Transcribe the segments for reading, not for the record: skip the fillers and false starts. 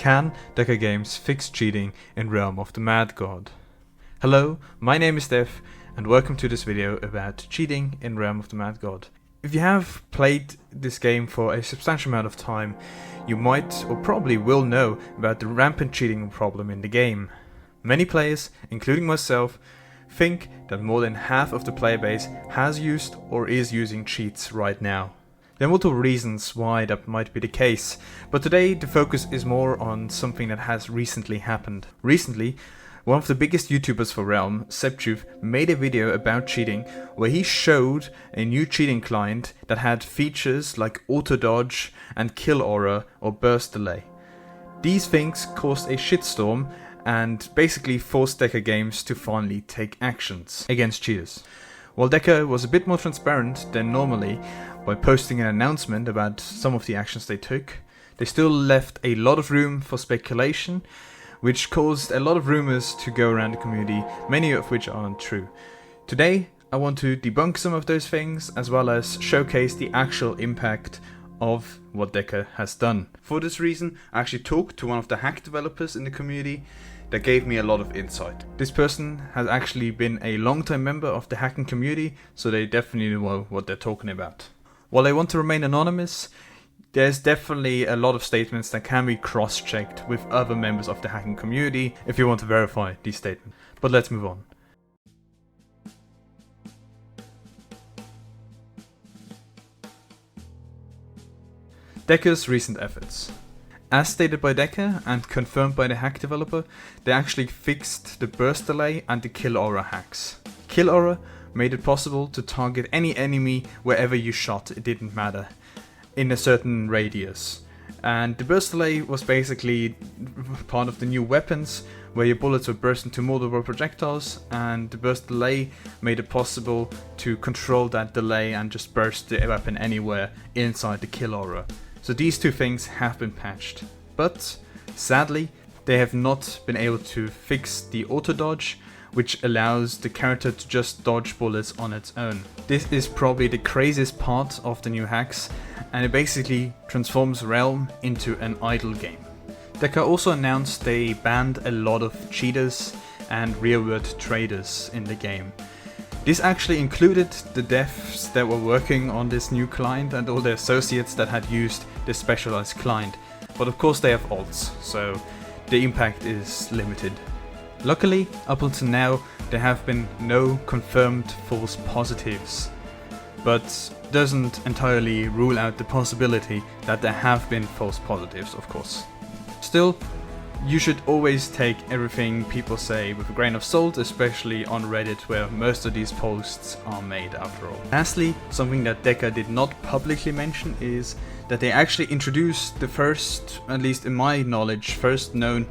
Can Deca Games fix cheating in Realm of the Mad God? Hello, my name is Def, and welcome to this video about cheating in Realm of the Mad God. If you have played this game for a substantial amount of time, you might or probably will know about the rampant cheating problem in the game. Many players, including myself, think that more than half of the player base has used or is using cheats right now. There are multiple reasons why that might be the case, but today the focus is more on something that has recently happened. Recently, one of the biggest YouTubers for Realm, Septube, made a video about cheating where he showed a new cheating client that had features like auto dodge and kill aura or burst delay. These things caused a shitstorm and basically forced Deca Games to finally take actions against cheaters. While Deca was a bit more transparent than normally by posting an announcement about some of the actions they took, they still left a lot of room for speculation, which caused a lot of rumors to go around the community, many of which aren't true. Today, I want to debunk some of those things, as well as showcase the actual impact of what Deca has done. For this reason, I actually talked to one of the hack developers in the community that gave me a lot of insight. This person has actually been a long-time member of the hacking community, so they definitely know what they're talking about. While they want to remain anonymous, there's definitely a lot of statements that can be cross-checked with other members of the hacking community if you want to verify these statements. But let's move on. Deca's recent efforts. As stated by Deca and confirmed by the hack developer, they actually fixed the burst delay and the kill aura hacks. Kill aura made it possible to target any enemy wherever you shot, it didn't matter, in a certain radius. And the burst delay was basically part of the new weapons, where your bullets would burst into multiple projectiles, and the burst delay made it possible to control that delay and just burst the weapon anywhere inside the kill aura. So these two things have been patched, but sadly they have not been able to fix the auto dodge, which allows the character to just dodge bullets on its own. This is probably the craziest part of the new hacks, and it basically transforms Realm into an idle game. Deca also announced they banned a lot of cheaters and rearward traders in the game. This actually included the devs that were working on this new client and all the associates that had used this specialized client, but of course they have alts, so the impact is limited. Luckily, up until now, there have been no confirmed false positives, but doesn't entirely rule out the possibility that there have been false positives, of course. Still, you should always take everything people say with a grain of salt, especially on Reddit, where most of these posts are made after all. Lastly, something that Deca did not publicly mention is that they actually introduced the first, at least in my knowledge, first known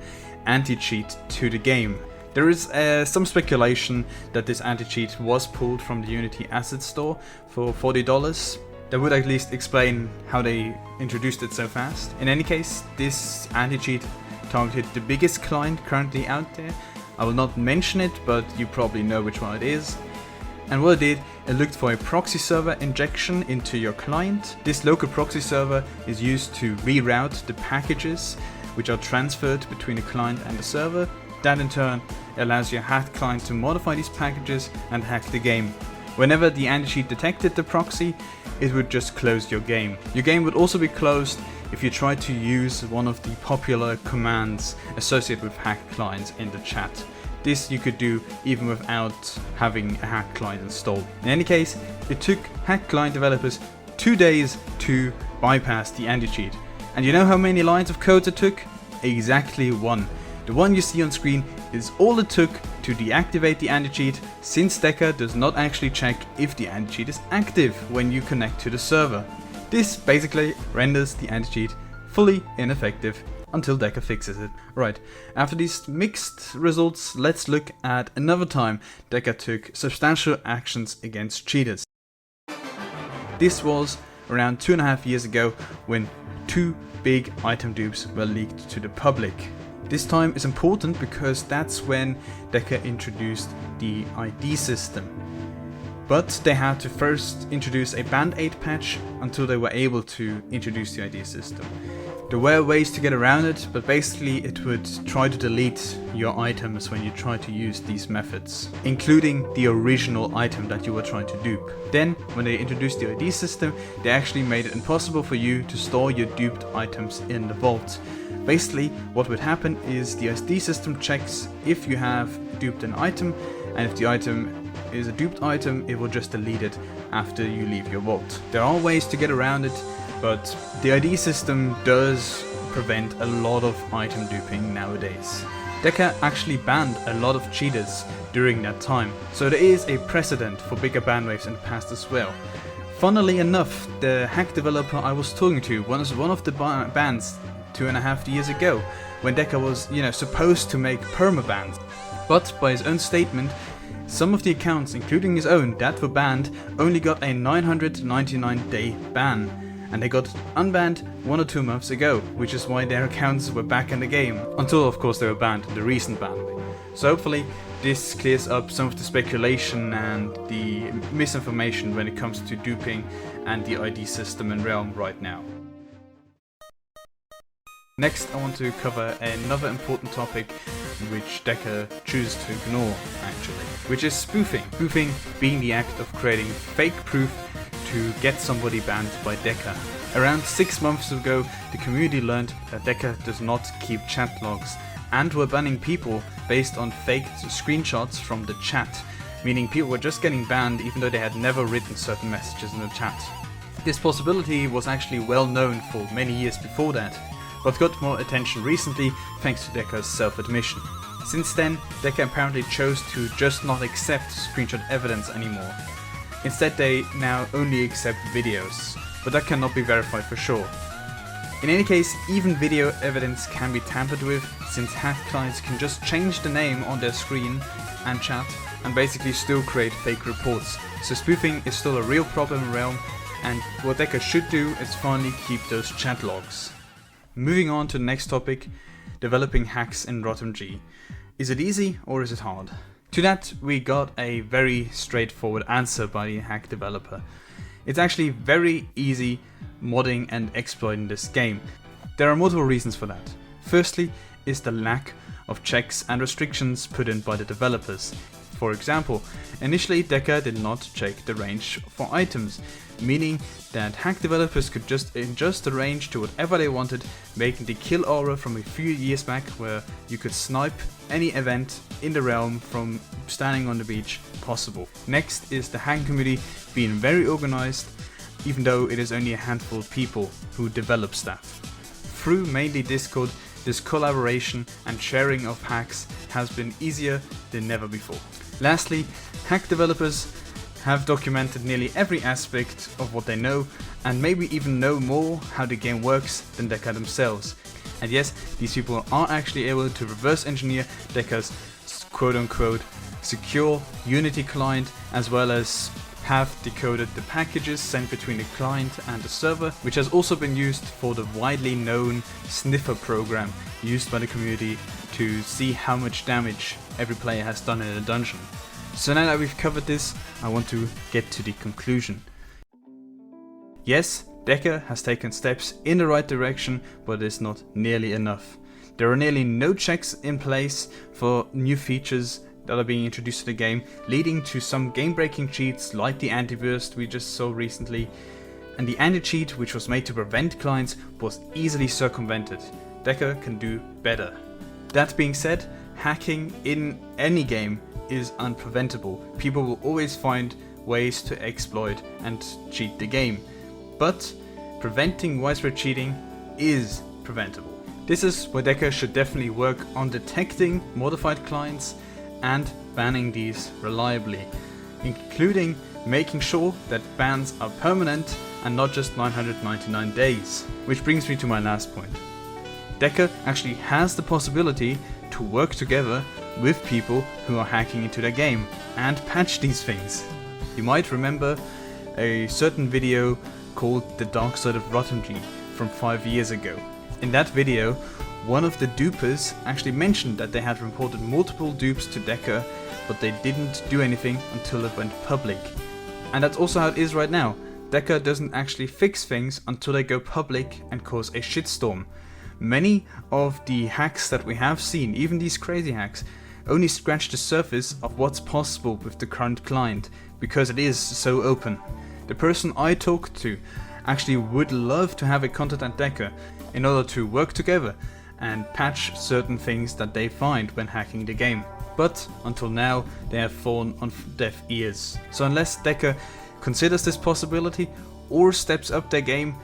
anti-cheat to the game. There is some speculation that this anti-cheat was pulled from the Unity Asset Store for $40. That would at least explain how they introduced it so fast. In any case, this anti-cheat targeted the biggest client currently out there. I will not mention it, but you probably know which one it is. And what it did, it looked for a proxy server injection into your client. This local proxy server is used to reroute the packages which are transferred between the client and the server. That in turn allows your hacked client to modify these packages and hack the game. Whenever the anti-cheat detected the proxy, it would just close your game. Your game would also be closed if you tried to use one of the popular commands associated with hacked clients in the chat. This you could do even without having a hacked client installed. In any case, it took hacked client developers 2 days to bypass the anti-cheat. And you know how many lines of code it took? Exactly one. The one you see on screen is all it took to deactivate the anti-cheat, since Deca does not actually check if the anti-cheat is active when you connect to the server. This basically renders the anti-cheat fully ineffective until Deca fixes it. Right, after these mixed results, let's look at another time Deca took substantial actions against cheaters. This was around 2.5 years ago when 2 big item dupes were leaked to the public. This time is important because that's when Deca introduced the ID system. But they had to first introduce a band-aid patch until they were able to introduce the ID system. There were ways to get around it, but basically it would try to delete your items when you try to use these methods, including the original item that you were trying to dupe. Then, when they introduced the ID system, they actually made it impossible for you to store your duped items in the vault. Basically, what would happen is the ID system checks if you have duped an item, and if the item is a duped item, it will just delete it after you leave your vault. There are ways to get around it, but the ID system does prevent a lot of item duping nowadays. Deca actually banned a lot of cheaters during that time, so there is a precedent for bigger ban waves in the past as well. Funnily enough, the hack developer I was talking to was one of the bans 2.5 years ago, when Deca was, supposed to make permabans. But by his own statement, some of the accounts, including his own, that were banned only got a 999-day ban. And they got unbanned 1 or 2 months ago, which is why their accounts were back in the game, until of course they were banned in the recent ban. So hopefully this clears up some of the speculation and the misinformation when it comes to duping and the ID system in Realm right now. Next I want to cover another important topic which Deca chooses to ignore actually, which is spoofing. Spoofing being the act of creating fake proof to get somebody banned by Deca. Around 6 months ago, the community learned that Deca does not keep chat logs and were banning people based on faked screenshots from the chat, meaning people were just getting banned even though they had never written certain messages in the chat. This possibility was actually well known for many years before that, but got more attention recently thanks to Deca's self-admission. Since then, Deca apparently chose to just not accept screenshot evidence anymore. Instead they now only accept videos, but that cannot be verified for sure. In any case, even video evidence can be tampered with, since hacked clients can just change the name on their screen and chat and basically still create fake reports. So spoofing is still a real problem in Realm, and what Deca should do is finally keep those chat logs. Moving on to the next topic, developing hacks in RotMG. Is it easy or is it hard? To that we got a very straightforward answer by the hack developer. It's actually very easy modding and exploiting this game. There are multiple reasons for that. Firstly is the lack of checks and restrictions put in by the developers. For example, initially Deca did not check the range for items, meaning that hack developers could just adjust the range to whatever they wanted, making the kill aura from a few years back, where you could snipe any event in the realm from standing on the beach, possible. Next is the hack community being very organized, even though it is only a handful of people who develop stuff. Through mainly Discord, this collaboration and sharing of hacks has been easier than never before. Lastly, hack developers have documented nearly every aspect of what they know, and maybe even know more how the game works than Deca themselves. And yes, these people are actually able to reverse engineer Deca's quote-unquote secure Unity client, as well as have decoded the packages sent between the client and the server, which has also been used for the widely known sniffer program used by the community to see how much damage every player has done in a dungeon. So now that we've covered this, I want to get to the conclusion. Yes, Deca has taken steps in the right direction, but it's not nearly enough. There are nearly no checks in place for new features that are being introduced to the game, leading to some game-breaking cheats like the anti-burst we just saw recently, and the anti-cheat, which was made to prevent clients, was easily circumvented. Deca can do better. That being said, hacking in any game is unpreventable. People will always find ways to exploit and cheat the game, but preventing widespread cheating is preventable. This is where Deca should definitely work on detecting modified clients and banning these reliably, including making sure that bans are permanent and not just 999 days. Which brings me to my last point. Deca actually has the possibility to work together with people who are hacking into their game and patch these things. You might remember a certain video called The Dark Side of RotMG from 5 years ago. In that video, one of the dupers actually mentioned that they had reported multiple dupes to Deca, but they didn't do anything until it went public. And that's also how it is right now. Deca doesn't actually fix things until they go public and cause a shitstorm. Many of the hacks that we have seen, even these crazy hacks, only scratch the surface of what's possible with the current client, because it is so open. The person I talked to actually would love to have a contact at Deca in order to work together and patch certain things that they find when hacking the game. But until now, they have fallen on deaf ears. So unless Deca considers this possibility or steps up their game,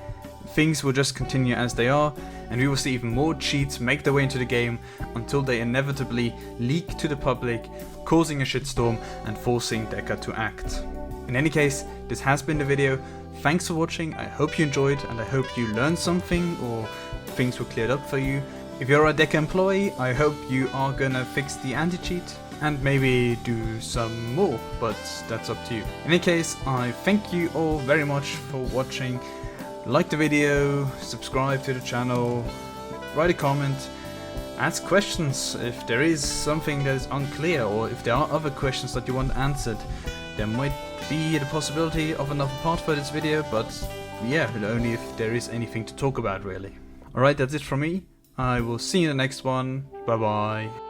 things will just continue as they are, and we will see even more cheats make their way into the game until they inevitably leak to the public, causing a shitstorm and forcing Deca to act. In any case, this has been the video. Thanks for watching, I hope you enjoyed and I hope you learned something or things were cleared up for you. If you're a Deca employee, I hope you are gonna fix the anti-cheat and maybe do some more, but that's up to you. In any case, I thank you all very much for watching. Like the video, subscribe to the channel, write a comment, ask questions if there is something that is unclear, or if there are other questions that you want answered. There might be the possibility of another part for this video, but yeah, only if there is anything to talk about really. Alright, that's it from me. I will see you in the next one. Bye bye.